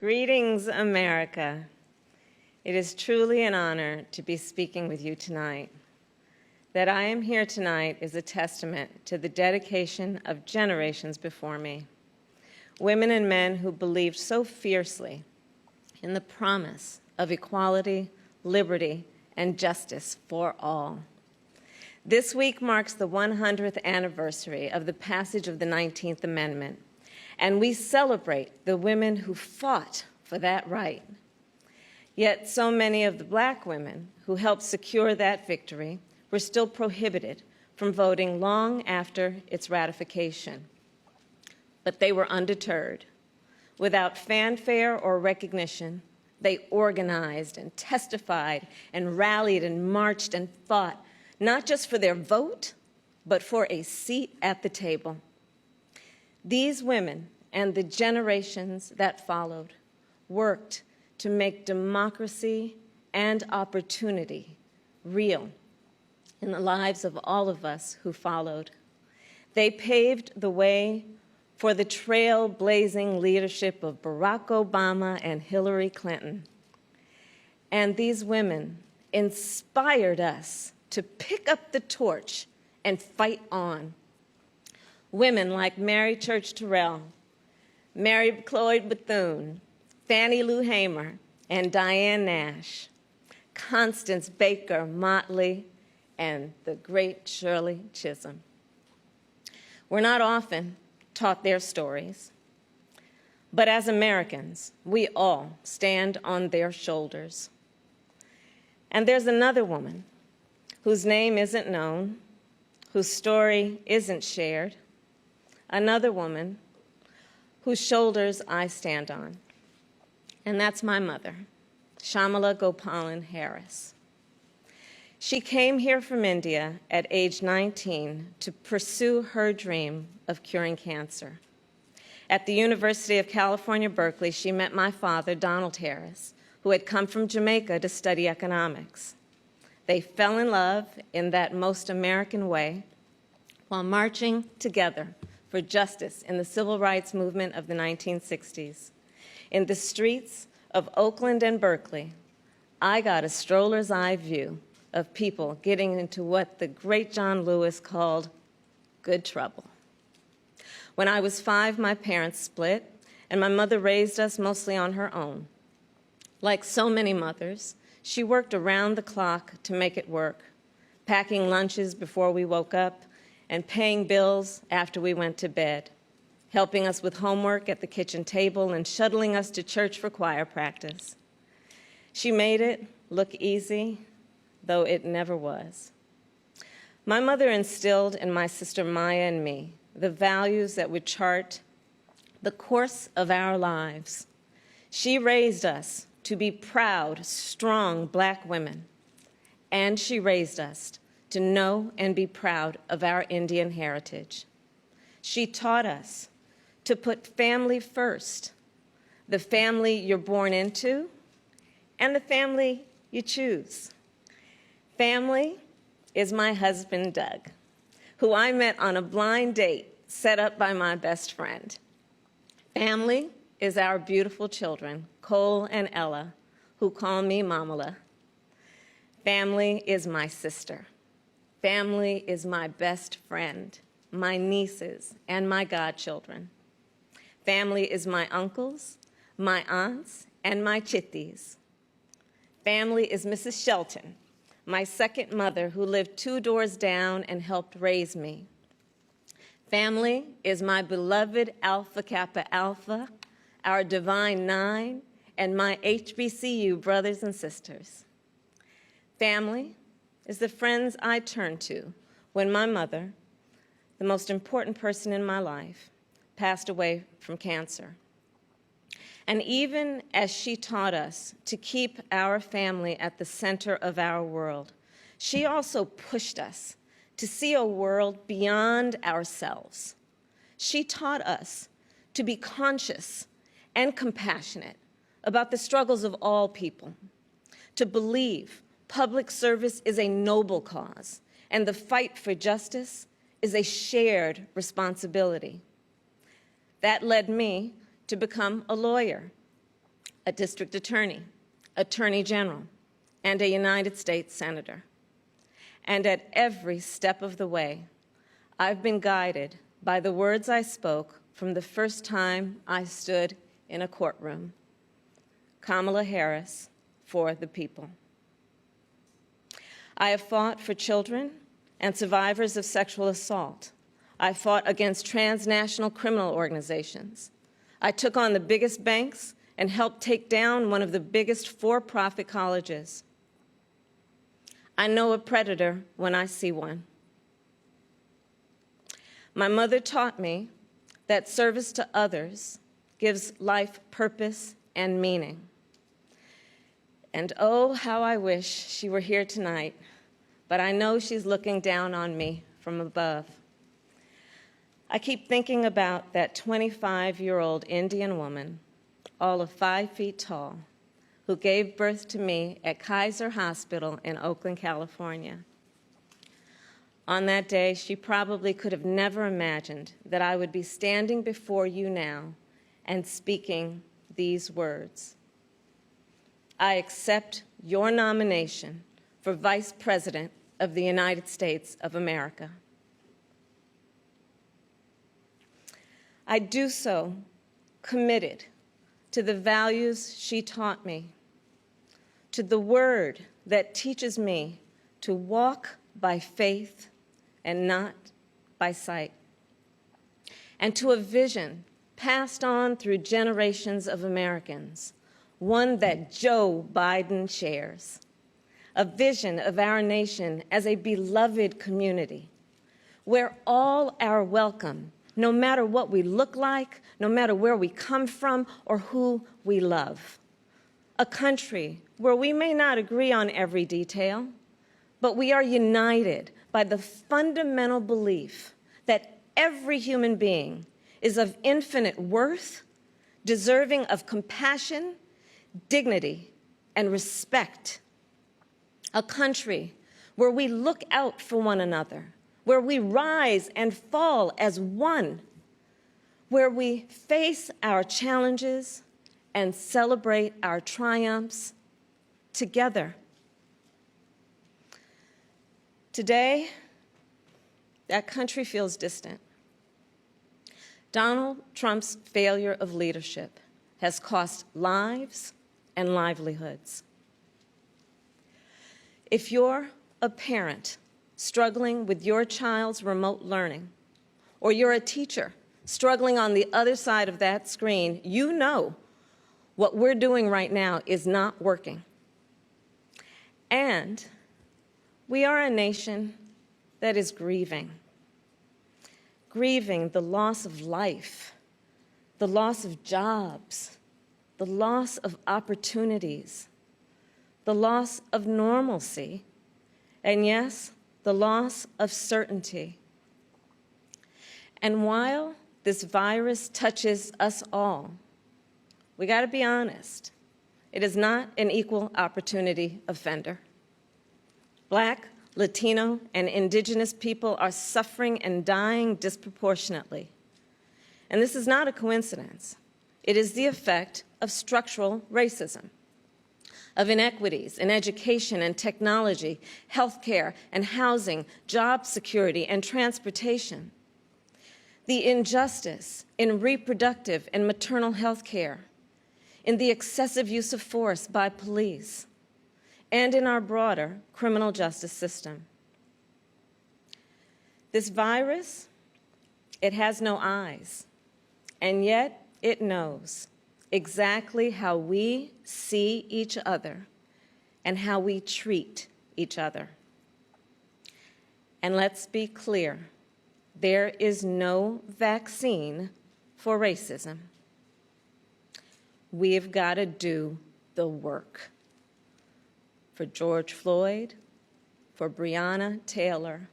Greetings, America. It is truly an honor to be speaking with you tonight. That I am here tonight is a testament to the dedication of generations before me, women and men who believed so fiercely in the promise of equality, liberty, and justice for all. This week marks the 100th anniversary of the passage of the 19th Amendment, and we celebrate the women who fought for that right. Yet so many of the Black women who helped secure that victory were still prohibited from voting long after its ratification. But they were undeterred. Without fanfare or recognition, they organized and testified and rallied and marched and fought, not just for their vote, but for a seat at the table. These women and the generations that followed worked to make democracy and opportunity real in the lives of all of us who followed. They paved the way for the trailblazing leadership of Barack Obama and Hillary Clinton. And these women inspired us to pick up the torch and fight on. Women like Mary Church Terrell, Mary Cloyd Bethune, Fannie Lou Hamer, and Diane Nash, Constance Baker Motley, and the great Shirley Chisholm. We're not often taught their stories, but as Americans, we all stand on their shoulders. And there's another woman whose name isn't known, whose story isn't shared, another woman whose shoulders I stand on, and that's my mother, Kamala Gopalan Harris. She came here from India at age 19 to pursue her dream of curing cancer. At the University of California, Berkeley, she met my father, Donald Harris, who had come from Jamaica to study economics. They fell in love in that most American way while marching together for justice in the civil rights movement of the 1960s. In the streets of Oakland and Berkeley, I got a stroller's eye view of people getting into what the great John Lewis called good trouble. When I was 5, my parents split, and my mother raised us mostly on her own. Like so many mothers, she worked around the clock to make it work, packing lunches before we woke up and paying bills after we went to bed, helping us with homework at the kitchen table and shuttling us to church for choir practice. She made it look easy, though it never was. My mother instilled in my sister Maya and me the values that would chart the course of our lives. She raised us to be proud, strong Black women, and she raised us to know and be proud of our Indian heritage. She taught us to put family first, the family you're born into and the family you choose. Family is my husband, Doug, who I met on a blind date set up by my best friend. Family is our beautiful children, Cole and Ella, who call me Mamala. Family is my sister. Family is my best friend, my nieces, and my godchildren. Family is my uncles, my aunts, and my chitties. Family is Mrs. Shelton, my second mother who lived 2 doors down and helped raise me. Family is my beloved Alpha Kappa Alpha, our Divine Nine, and my HBCU brothers and sisters. Family is the friends I turn to when my mother, the most important person in my life, passed away from cancer. And even as she taught us to keep our family at the center of our world, she also pushed us to see a world beyond ourselves. She taught us to be conscious and compassionate about the struggles of all people, to believe public service is a noble cause, and the fight for justice is a shared responsibility. That led me to become a lawyer. a district attorney, attorney general, and a United States senator. And at every step of the way, I've been guided by the words I spoke from the first time I stood in a courtroom. Kamala Harris, for the people. I have fought for children and survivors of sexual assault. I fought against transnational criminal organizations. I took on the biggest banks and helped take down one of the biggest for-profit colleges. I know a predator when I see one. My mother taught me that service to others gives life purpose and meaning. And oh, how I wish she were here tonight, but I know she's looking down on me from above. I keep thinking about that 25-year-old Indian woman, all of 5 feet tall, who gave birth to me at Kaiser Hospital in Oakland, California. On that day, she probably could have never imagined that I would be standing before you now and speaking these words. I accept your nomination for Vice President of the United States of America. I do so committed to the values she taught me, to the word that teaches me to walk by faith and not by sight, and to a vision passed on through generations of Americans, one that Joe Biden shares, a vision of our nation as a beloved community, where all are welcome, no matter what we look like, no matter where we come from or who we love. A country where we may not agree on every detail, but we are united by the fundamental belief that every human being is of infinite worth, deserving of compassion, dignity, and respect. A country where we look out for one another, where we rise and fall as one, where we face our challenges and celebrate our triumphs together. Today, that country feels distant. Donald Trump's failure of leadership has cost lives and livelihoods. If you're a parent struggling with your child's remote learning, or you're a teacher struggling on the other side of that screen, you know what we're doing right now is not working. And we are a nation that is grieving the loss of life, the loss of jobs, the loss of opportunities, the loss of normalcy, and yes, the loss of certainty. And while this virus touches us all, we got to be honest, it is not an equal opportunity offender. Black, Latino, and Indigenous people are suffering and dying disproportionately. And this is not a coincidence. It is the effect of structural racism, of inequities in education and technology, healthcare and housing, job security and transportation, the injustice in reproductive and maternal health care, in the excessive use of force by police, and in our broader criminal justice system. This virus, it has no eyes, and yet it knows exactly how we see each other and how we treat each other. And let's be clear, there is no vaccine for racism. We've got to do the work. For George Floyd, for Breonna Taylor,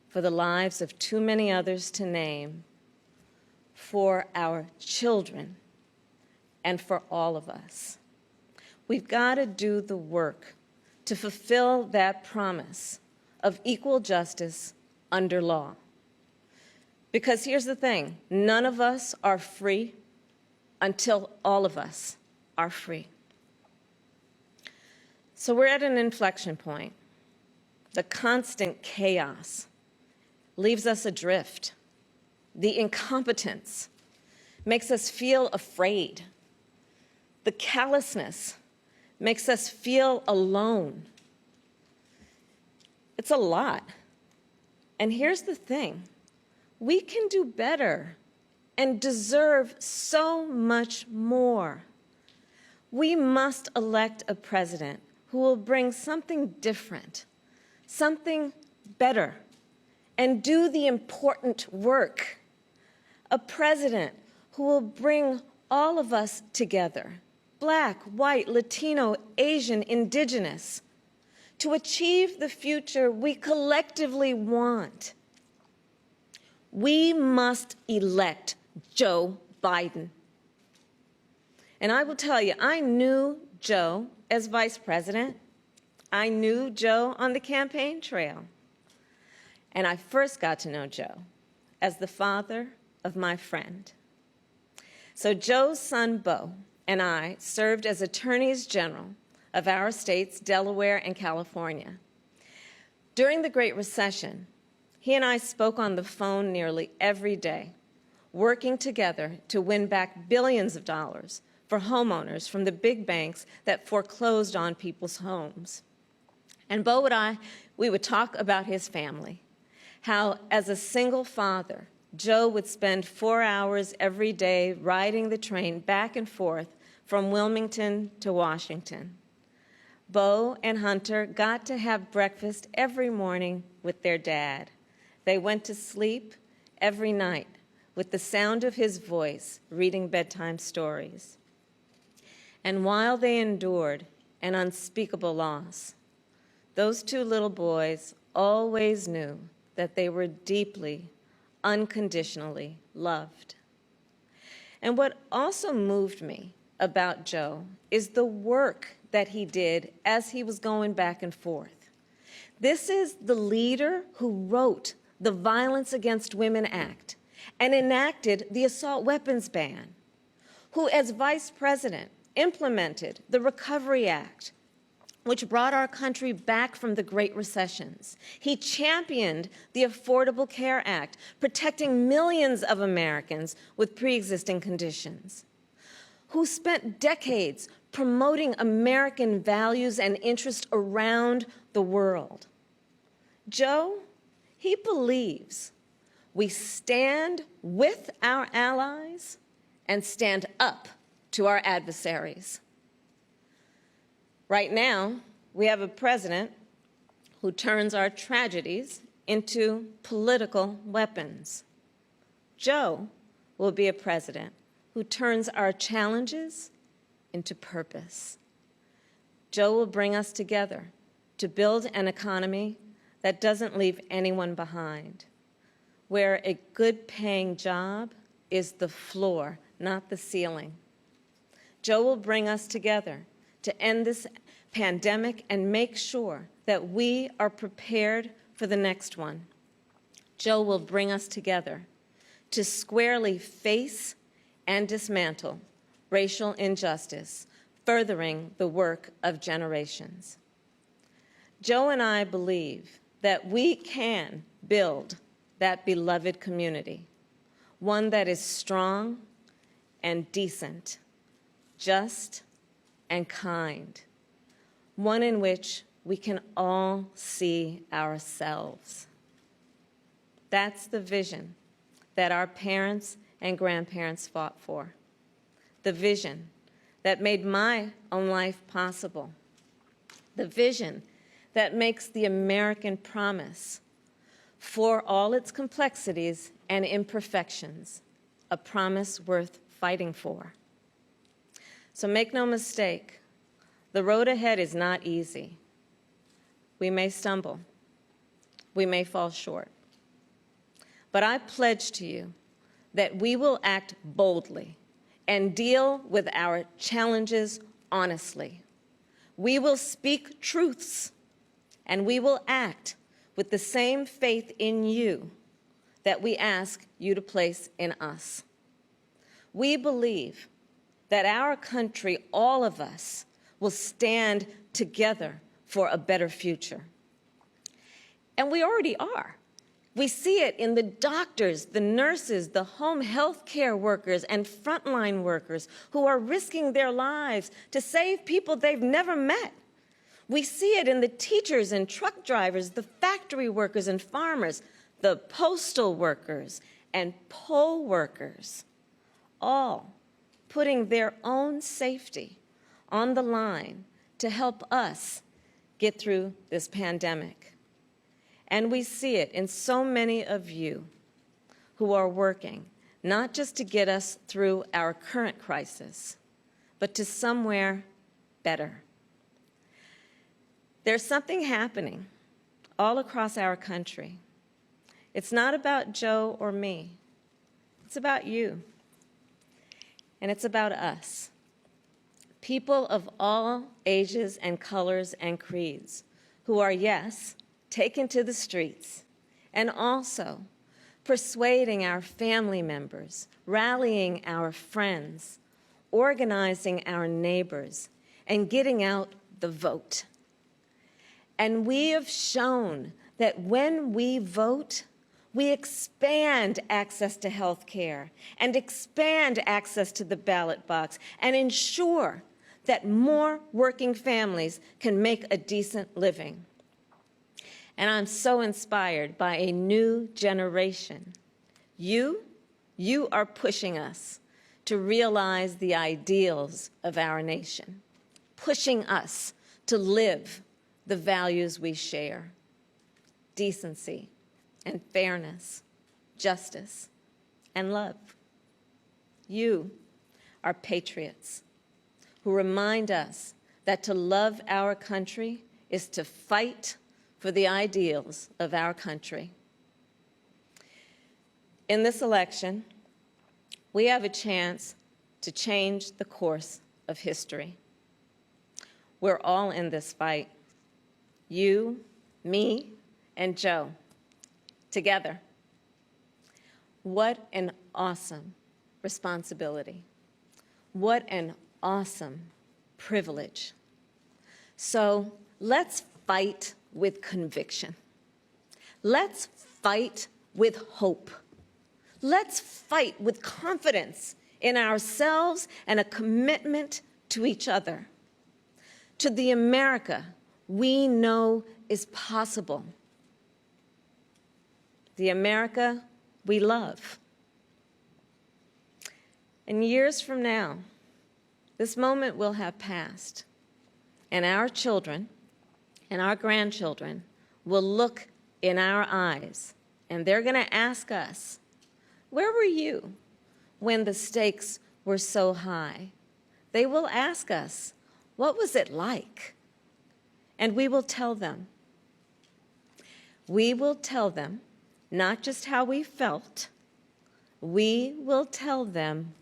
for the lives of too many others to name, for our children, and for all of us. We've got to do the work to fulfill that promise of equal justice under law. Because here's the thing, none of us are free until all of us are free. So we're at an inflection point. The constant chaos leaves us adrift. The incompetence makes us feel afraid. The callousness makes us feel alone. It's a lot. And here's the thing. We can do better and deserve so much more. We must elect a president who will bring something different, something better, and do the important work. A president who will bring all of us together, Black, white, Latino, Asian, Indigenous, to achieve the future we collectively want. We must elect Joe Biden. And I will tell you, I knew Joe as vice president. I knew Joe on the campaign trail. And I first got to know Joe as the father of my friend. So Joe's son, Beau, and I served as attorneys general of our states, Delaware and California. During the Great Recession, he and I spoke on the phone nearly every day, working together to win back billions of dollars for homeowners from the big banks that foreclosed on people's homes. And Beau and I, we would talk about his family, how as a single father, Joe would spend 4 hours every day riding the train back and forth from Wilmington to Washington. Beau and Hunter got to have breakfast every morning with their dad. They went to sleep every night with the sound of his voice reading bedtime stories. And while they endured an unspeakable loss, those two little boys always knew that they were deeply, unconditionally loved. And what also moved me about Joe is the work that he did as he was going back and forth. This is the leader who wrote the Violence Against Women Act and enacted the assault weapons ban, who as vice president implemented the Recovery Act, which brought our country back from the Great Recessions. He championed the Affordable Care Act, protecting millions of Americans with pre-existing conditions, who spent decades promoting American values and interests around the world. Joe, he believes we stand with our allies and stand up to our adversaries. Right now, we have a president who turns our tragedies into political weapons. Joe will be a president who turns our challenges into purpose. Joe will bring us together to build an economy that doesn't leave anyone behind, where a good-paying job is the floor, not the ceiling. Joe will bring us together to end this pandemic and make sure that we are prepared for the next one. Joe will bring us together to squarely face and dismantle racial injustice, furthering the work of generations. Joe and I believe that we can build that beloved community, one that is strong and decent, just and kind, one in which we can all see ourselves. That's the vision that our parents and grandparents fought for, the vision that made my own life possible, the vision that makes the American promise, for all its complexities and imperfections, a promise worth fighting for. So make no mistake, the road ahead is not easy. We may stumble. We may fall short. But I pledge to you that we will act boldly and deal with our challenges honestly. We will speak truths, and we will act with the same faith in you that we ask you to place in us. We believe that our country, all of us, will stand together for a better future. And we already are. We see it in the doctors, the nurses, the home health care workers, and frontline workers who are risking their lives to save people they've never met. We see it in the teachers and truck drivers, the factory workers and farmers, the postal workers and poll workers, all putting their own safety on the line to help us get through this pandemic. And we see it in so many of you who are working, not just to get us through our current crisis, but to somewhere better. There's something happening all across our country. It's not about Joe or me. It's about you. And it's about us. People of all ages and colors and creeds who are, yes, taken to the streets, and also persuading our family members, rallying our friends, organizing our neighbors, and getting out the vote. And we have shown that when we vote, we expand access to health care and expand access to the ballot box and ensure that more working families can make a decent living. And I'm so inspired by a new generation. You are pushing us to realize the ideals of our nation, pushing us to live the values we share: decency and fairness, justice and love. You are patriots who remind us that to love our country is to fight for the ideals of our country. In this election, we have a chance to change the course of history. We're all in this fight. You, me, and Joe, together. What an awesome responsibility. What an awesome privilege. So let's fight with conviction. Let's fight with hope. Let's fight with confidence in ourselves and a commitment to each other, to the America we know is possible, the America we love. And years from now, this moment will have passed, and our children and our grandchildren will look in our eyes, and they're going to ask us, where were you when the stakes were so high? They will ask us, what was it like? And we will tell them. We will tell them not just how we felt, we will tell them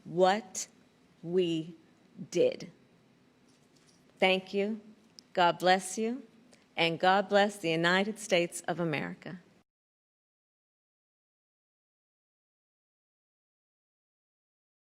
what we did. Thank you. God bless you, and God bless the United States of America.